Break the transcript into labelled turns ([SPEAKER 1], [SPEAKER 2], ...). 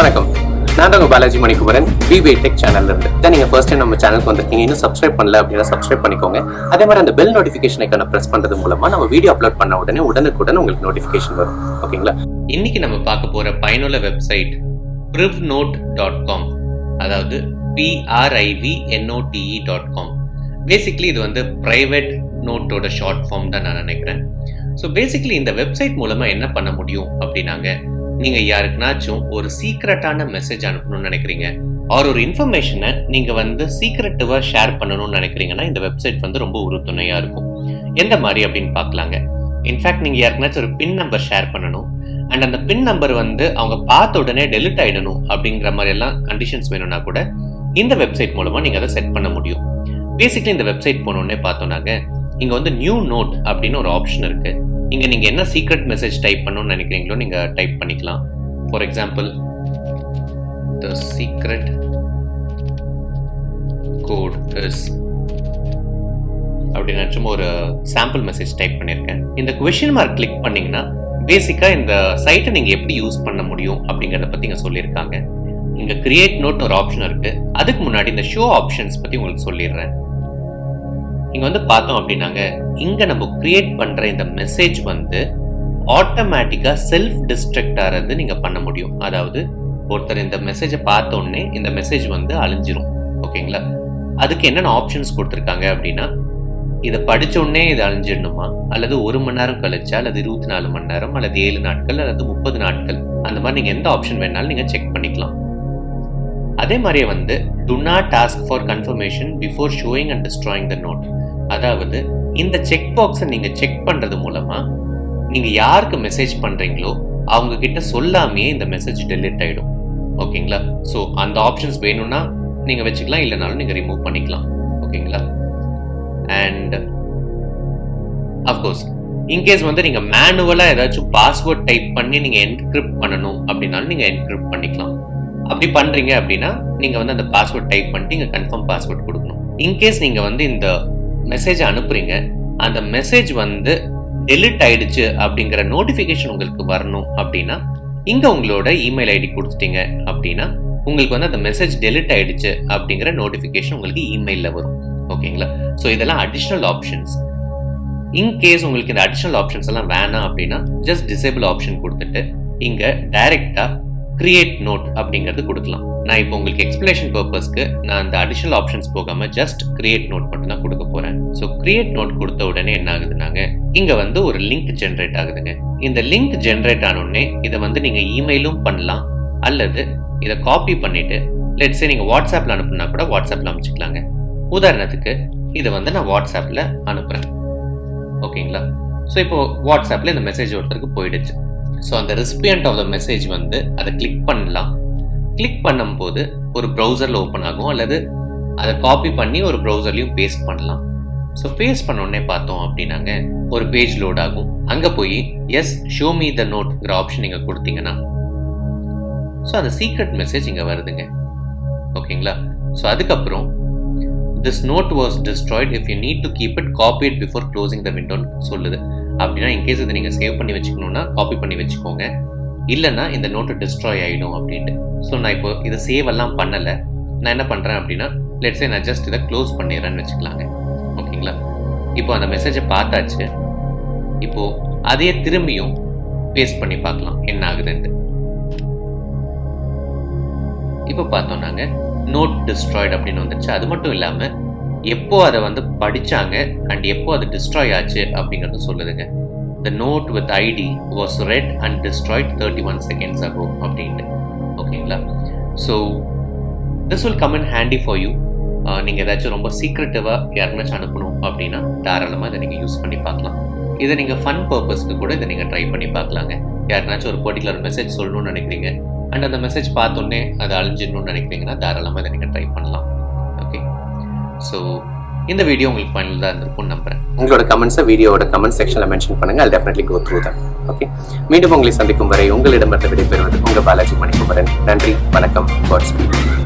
[SPEAKER 1] வணக்கம், நான் தான் உங்க பாலாஜி மணிக்குமரன், BB8Tech சேனல்ல இருந்து. தான் நீங்க ஃபர்ஸ்ட் டைம் நம்ம சேனலுக்கு வந்திருக்கீங்க, இன்னும் சப்ஸ்கிரைப் பண்ணல அப்படின்னா சப்ஸ்கிரைப் பண்ணிக்கோங்க. அதே மாதிரி அந்த பெல் நோட்டிஃபிகேஷன் ஐகானை பிரஸ் பண்றது மூலமா நம்ம வீடியோ அப்லோட் பண்ண உடனே உடனுக்குடன் உங்களுக்கு நோட்டிஃபிகேஷன் வரும். ஓகேங்களா?
[SPEAKER 2] இன்னைக்கு நம்ம பார்க்க போற பயனுள்ள வெப்சைட் privnote.com, அதாவது privnote.com. பேசிக்கலி இது வந்து பிரைவேட் நோட்டோட ஷார்ட் ஃபார்ம் தான் நான் நினைக்கிறேன். ஸோ பேசிக்கலி இந்த வெப்சைட் மூலமா என்ன பண்ண முடியும் அப்படின்னாங்க, நீங்க யாருக்குனாச்சும் ஒரு சீக்ரெட்டான மெசேஜ் அனுப்பணும்னு நினைக்கிறீங்க, ஆர் ஒரு இன்ஃபர்மேஷனை நீங்க வந்து சீக்ரெட்டிவா ஷேர் பண்ணணும்னு நினைக்கிறீங்கன்னா இந்த வெப்சைட் வந்து ரொம்ப உறுதுணையா இருக்கும். எந்த மாதிரி அப்படின்னு பார்க்கலாங்க. இன்ஃபேக்ட் நீங்க யாருக்குனாச்சும் ஒரு பின் நம்பர் ஷேர் பண்ணணும் அண்ட் அந்த பின் நம்பர் வந்து அவங்க பார்த்த உடனே டெலிட் ஆயிடணும் அப்படிங்கிற மாதிரி எல்லாம் கண்டிஷன்ஸ் வேணும்னா கூட இந்த வெப்சைட் மூலமா நீங்க அதை செட் பண்ண முடியும். பேசிக்கலி இந்த வெப்சைட் போனோடனே பார்த்தோம்னாங்க, இங்க வந்து நியூ நோட் அப்படின்னு ஒரு ஆப்ஷன் இருக்கு. இங்க நீங்க என்ன சீக்ரெட் மெசேஜ் டைப் பண்ணணும்னு நினைக்கிறீங்களோ நீங்க டைப் பண்ணிக்கலாம். For example, the secret code is அப்படின்னு சும்மா ஒரு சாம்பிள் மெசேஜ் டைப் பண்ணியிருக்கேன். இந்த கொஸ்டின் மார்க் கிளிக் பண்ணீங்கன்னா பேசிக்கா இந்த சைட்டை நீங்க எப்படி யூஸ் பண்ண முடியும் அப்படிங்கறத பத்தி இங்க சொல்லியிருக்காங்க. இங்க கிரியேட் நோட் ஒரு ஆப்ஷன் இருக்கு. அதுக்கு முன்னாடி இந்த ஷோ ஆப்ஷன்ஸ் பத்தி உங்களுக்கு சொல்லிடுறேன். இங்க வந்து பார்த்தோம் அப்படின்னாங்க, இங்க நம்ம கிரியேட் பண்ற இந்த மெசேஜ் வந்து ஆட்டோமேட்டிக்கா செல்ஃப் டிஸ்ட்ரக்ட் ஆறது நீங்க பண்ண முடியும். அதாவது ஒருத்தர் இந்த மெசேஜை பார்த்த உடனே இந்த மெசேஜ் வந்து அழிஞ்சிரும். ஓகேங்களா? அதுக்கு என்னென்ன ஆப்ஷன்ஸ் கொடுத்துருக்காங்க அப்படின்னா, இதை படிச்ச உடனே இது அழிஞ்சிடணுமா, அல்லது 1 மணி நேரம் கழிச்சா, அல்லது 24 மணி நேரம், அல்லது 7 நாட்கள், அல்லது 30 நாட்கள், அந்த மாதிரி நீங்க எந்த ஆப்ஷன் வேணாலும் நீங்க செக் பண்ணிக்கலாம். அதே மாதிரியே வந்து do not ask for confirmation before showing and destroying the note. அதாவது இந்த செக் பாக்ஸை நீங்க செக் பண்றது மூலமா நீங்க யாருக்கு மெசேஜ் பண்றீங்களோ அவங்க கிட்ட சொல்லாமையே இந்த மெசேஜ் டெலிட் ஆயிடும். ஓகேங்களா? ஸோ அந்த ஆப்ஷன்ஸ் வேணும்னா நீங்க வச்சுக்கலாம், இல்லைனாலும் நீங்க ரிமூவ் பண்ணிக்கலாம். ஓகேங்களா? அண்ட் அஃப்கோர்ஸ் இன்கேஸ் வந்து நீங்க மேனுவலா ஏதாச்சும் பாஸ்வேர்ட் டைப் பண்ணி நீங்க என்கிரிப்ட் பண்ணணும் அப்படின்னாலும் நீங்க என்கிரிப்ட் பண்ணிக்கலாம். அப்படி பண்றீங்க அப்படின்னா நீங்க வந்து அந்த பாஸ்வேர்ட் டைப் பண்ணிட்டு இங்க கன்ஃபார்ம் பாஸ்வேர்ட் கொடுக்கணும். இன்கேஸ் நீங்க வந்து இந்த மெசேஜ் அனுப்புறீங்க, அந்த மெசேஜ் வந்து டெலிட் ஆயிடுச்சு அப்படிங்கிற நோட்டிபிகேஷன் உங்களுக்கு வரணும் அப்படின்னா இங்க உங்களோட இமெயில் ஐடி கொடுத்துட்டீங்க அப்படின்னா உங்களுக்கு வந்து அந்த மெசேஜ் டெலிட் ஆயிடுச்சு அப்படிங்கிற நோட்டிபிகேஷன் உங்களுக்கு இமெயில்ல வரும். ஓகேங்களா? ஸோ இதெல்லாம் அடிஷனல் ஆப்ஷன்ஸ். இன்கேஸ் உங்களுக்கு இந்த அடிஷனல் ஆப்ஷன்ஸ் எல்லாம் வேணாம் அப்படின்னா ஜஸ்ட் டிசேபிள் ஆப்ஷன் கொடுத்துட்டு இங்க டைரக்டா கிரியேட் நோட் அப்படிங்கிறது கொடுக்கலாம். நான் இப்போ உங்களுக்கு எக்ஸ்பிளேஷன் பர்பஸ்க்கு நான் அந்த அடிஷனல் ஆப்ஷன்ஸ் போகாம ஜஸ்ட் கிரியேட் நோட் மட்டும் தான் கொடுக்க போறேன். ஸோ கிரியேட் நோட் கொடுத்த உடனே என்ன ஆகுதுனாங்க, இங்க வந்து ஒரு லிங்க் ஜென்ரேட் ஆகுதுங்க. இந்த லிங்க் ஜென்ரேட் ஆன உடனே இதை வந்து நீங்க இமெயிலும் பண்ணலாம், அல்லது இதை காப்பி பண்ணிட்டு லெட்ஸே நீங்க வாட்ஸ்அப்ல அனுப்புனா கூட வாட்ஸ்அப்ல அனுப்பிச்சுக்கலாங்க. உதாரணத்துக்கு இதை வந்து நான் வாட்ஸ்அப்ல அனுப்புறேன். ஓகேங்களா? ஸோ இப்போ வாட்ஸ்அப்ல இந்த மெசேஜ் ஒருத்தருக்கு போயிடுச்சு. ஸோ அந்த ரெசிபியன்ட் ஆஃப் த மெசேஜ் வந்து அதை கிளிக் பண்ணலாம். கிளிக் பண்ணும்போது ஒரு ப்ரௌசரில் ஓப்பன் ஆகும், அல்லது அதை காப்பி பண்ணி ஒரு ப்ரௌசர்லையும் பேஸ்ட் பண்ணலாம். ஸோ பேஸ்ட் பண்ண உடனே பார்த்தோம் அப்படின்னாங்க ஒரு பேஜ் லோட் ஆகும். அங்கே போய் எஸ் ஷோ மீ த நோட்ங்கிற ஆப்ஷன் நீங்கள் கொடுத்தீங்கன்னா ஸோ அந்த சீக்ரெட் மெசேஜ் இங்கே வருதுங்க. ஓகேங்களா? ஸோ அதுக்கப்புறம் this note was destroyed if you need to keep it copied before closing the window சொல்லுது. அப்படின்னா இன்கேஸ் இதை நீங்க சேவ் பண்ணி வச்சுக்கணும்னா காப்பி பண்ணி வச்சுக்கோங்க, இல்லைன்னா இந்த நோட்டு டிஸ்ட்ராய் ஆயிடும் அப்படின்ட்டு. ஸோ நான் இப்போ இதை சேவ் எல்லாம் பண்ணல. நான் என்ன பண்றேன் அப்படின்னா லெட்ஸே நான் ஜஸ்ட் இதை க்ளோஸ் பண்ணிடுறேன்னு வச்சுக்கலாங்க. ஓகேங்களா? இப்போ அந்த மெசேஜை பார்த்தாச்சு. இப்போ அதையே திரும்பியும் பேஸ்ட் பண்ணி பார்க்கலாம் என்ன ஆகுதுன்ட்டு. இப்போ பார்த்தோம்னாங்க நோட் டிஸ்ட்ராய்டு அப்படின்னு வந்துருச்சு. அது மட்டும் இல்லாம எப்போ அதை வந்து படிச்சாங்க அண்ட் எப்போ அது டிஸ்ட்ராய் ஆச்சு அப்படிங்கறது சொல்லுதுங்க. The note with ID was read and destroyed 31 seconds ago அப்படின்ட்டு. ஓகேங்களா? So this will come in handy for you. நீங்க ஏதாச்சும் ரொம்ப சீக்ரெட்டிவா யாருனாச்சும் அனுப்பணும் அப்படின்னா தாராளமா இதை நீங்க யூஸ் பண்ணி பார்க்கலாம். இதை நீங்க ஃபன் பர்பஸ்க்கு கூட இதை நீங்க ட்ரை பண்ணி பார்க்கலாங்க. யாருனாச்சும் ஒரு பர்டிகுலர் மெசேஜ் சொல்லணும்னு நினைக்கிறீங்க அண்ட் அந்த மெசேஜ் பார்த்தோன்னே அதை அழிஞ்சிடணும்னு நினைக்கிறீங்கன்னா தாராளமாக இதை நீங்கள் ட்ரை பண்ணலாம். ஓகே, ஸோ இந்த வீடியோ உங்களுக்கு பயனுள்ளதாக இருந்திருக்கும்னு நம்புறேன்.
[SPEAKER 1] உங்களோட கமெண்ட்ஸை வீடியோட கமெண்ட் செக்ஷனில் மென்ஷன் பண்ணுங்க. I'll definitely go through them. Okay, மீண்டும் உங்களை சந்திக்கும் வரை உங்களிடமிருந்து விடைபெறுவது உங்கள் பாலாஜி மணிக்குமரன். நன்றி, வணக்கம், God speed.